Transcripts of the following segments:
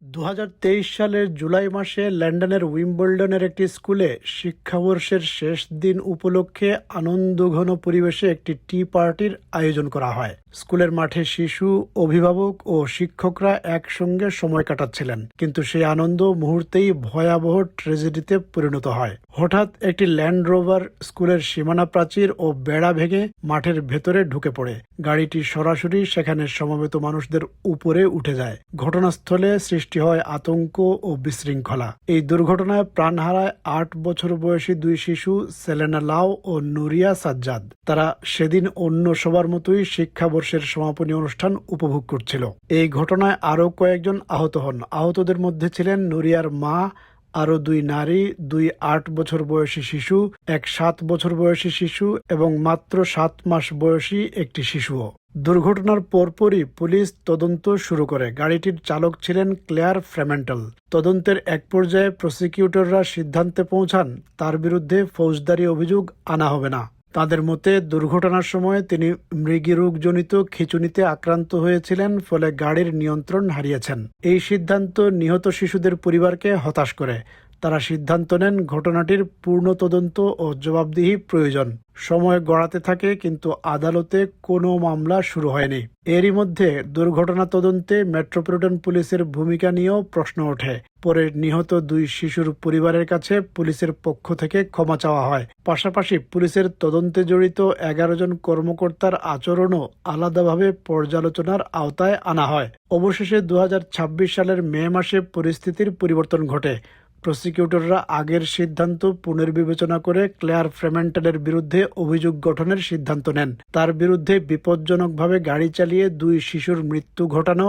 2023 সালের জুলাই মাসে লন্ডনের উইম্বলডনের একটি স্কুলে শিক্ষাবর্ষের শেষ দিন উপলক্ষে আনন্দঘন পরিবেশে একটি টি পার্টির আয়োজন করা হয়। স্কুলের মাঠে শিশু, অভিভাবক ও শিক্ষকরা একসঙ্গে সময় কাটাচ্ছিলেন, কিন্তু সেই আনন্দ মুহূর্তেই ভয়াবহ ট্র্যাজেডিতে পরিণত হয়। হঠাৎ একটি ল্যান্ড রোভার স্কুলের সীমানা প্রাচীর ও বেড়া ভেঙে মাঠের ভেতরে ঢুকে পড়ে। গাড়িটি সরাসরি সেখানে সমবেত মানুষদের উপরে উঠে যায়। ঘটনাস্থলে সৃষ্টি হয় আতঙ্ক ও বিশৃঙ্খলা। এই দুর্ঘটনায় প্রাণ হারায় 8 বছর বয়সী দুই শিশু সেলেনা লাও ও নুরিয়া সাজ্জাদ। তারা সেদিন অন্য সবার মতোই শিক্ষাবর্ষের সমাপনী অনুষ্ঠান উপভোগ করছিল। এই ঘটনায় আরও কয়েকজন আহত হন। আহতদের মধ্যে ছিলেন নুরিয়ার মা, আরও 2 নারী, 2 8 বছর বয়সী শিশু, এক 7 বছর বয়সী শিশু এবং মাত্র 7 মাস বয়সী একটি শিশুও। দুর্ঘটনার পরপরই পুলিশ তদন্ত শুরু করে। গাড়িটির চালক ছিলেন ক্লেয়ার ফ্রেমেন্টাল। তদন্তের এক পর্যায়ে প্রসিকিউটররা সিদ্ধান্তে পৌঁছান তার বিরুদ্ধে ফৌজদারি অভিযোগ আনা হবে না। তাদের মতে, দুর্ঘটনার সময় তিনি মৃগীরোগজনিত খিঁচুনিতে আক্রান্ত হয়েছিলেন, ফলে গাড়ির নিয়ন্ত্রণ হারিয়েছেন। এই সিদ্ধান্ত নিহত শিশুদের পরিবারকে হতাশ করে। তারা সিদ্ধান্ত নেন ঘটনাটির পূর্ণ তদন্ত ও জবাবদিহি প্রয়োজন। সময় গড়াতে থাকে, কিন্তু আদালতে কোনো মামলা শুরু হয়নি। এরই মধ্যে দুর্ঘটনা তদন্তে মেট্রোপলিটন পুলিশের ভূমিকা নিয়েও প্রশ্ন ওঠে। পরে নিহত 2 শিশুর পরিবারের কাছে পুলিশের পক্ষ থেকে ক্ষমা চাওয়া হয়। পাশাপাশি পুলিশের তদন্তে জড়িত 11 জন কর্মকর্তার আচরণও আলাদাভাবে পর্যালোচনার আওতায় আনা হয়। অবশেষে 2026 সালের মে মাসে পরিস্থিতির পরিবর্তন ঘটে। প্রসিকিউটররা আগের সিদ্ধান্ত পুনর্বিবেচনা করে ক্লেয়ার ফ্রেমেন্টালের বিরুদ্ধে অভিযোগ গঠনের সিদ্ধান্ত নেন। তার বিরুদ্ধে বিপজ্জনকভাবে গাড়ি চালিয়ে 2 শিশুর মৃত্যু ঘটানো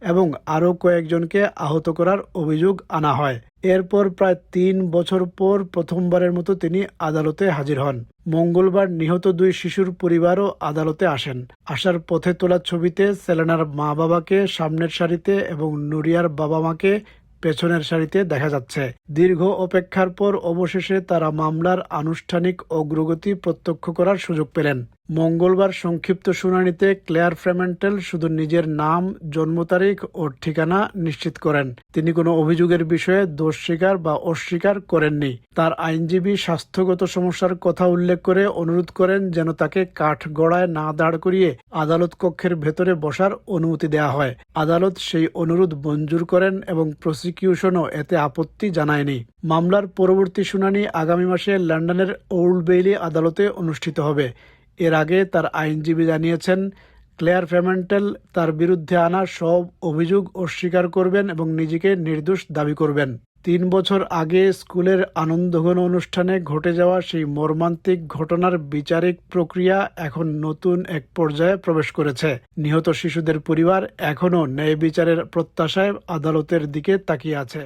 এবং আরও কয়েকজনকে আহত করার অভিযোগ আনা হয়। এরপর প্রায় 3 বছর পর প্রথমবারের মতো তিনি আদালতে হাজির হন। মঙ্গলবার নিহত 2 শিশুর পরিবারও আদালতে আসেন। আসার পথে তোলা ছবিতে সেলেনার মা-বাবাকে সামনের সারিতে এবং নুরিয়ার বাবা-মাকে পেছনের সারিতে দেখা যাচ্ছে। দীর্ঘ অপেক্ষার পর অবশেষে তারা মামলার আনুষ্ঠানিক অগ্রগতি প্রত্যক্ষ করার সুযোগ পেলেন। মঙ্গলবার সংক্ষিপ্ত শুনানিতে ক্লেয়ার ফ্রেমেন্টাল শুধু নিজের নাম, জন্ম তারিখ ও ঠিকানা নিশ্চিত করেন। তিনি কোনো অভিযোগের বিষয়ে দোষ স্বীকার বা অস্বীকার করেননি। তার আইনজীবী স্বাস্থ্যগত সমস্যার কথা উল্লেখ করে অনুরোধ করেন যেন তাকে কাঠগড়ায় না দাঁড় করিয়ে আদালত কক্ষের ভেতরে বসার অনুমতি দেওয়া হয়। আদালত সেই অনুরোধ মঞ্জুর করেন এবং প্রসিকিউশনও এতে আপত্তি জানায়নি। মামলার পরবর্তী শুনানি আগামী মাসে লন্ডনের ওল্ড বেইলি আদালতে অনুষ্ঠিত হবে। এর আগে তার আইনজীবী জানিয়েছেন, ক্লেয়ার ফ্রেমেন্টাল তার বিরুদ্ধে আনা সব অভিযোগ অস্বীকার করবেন এবং নিজেকে নির্দোষ দাবি করবেন। 3 বছর আগে স্কুলের আনন্দঘন অনুষ্ঠানে ঘটে যাওয়া সেই মর্মান্তিক ঘটনার বিচারিক প্রক্রিয়া এখন নতুন এক পর্যায়ে প্রবেশ করেছে। নিহত শিশুদের পরিবার এখনও ন্যায় বিচারের প্রত্যাশায় আদালতের দিকে তাকিয়ে আছে।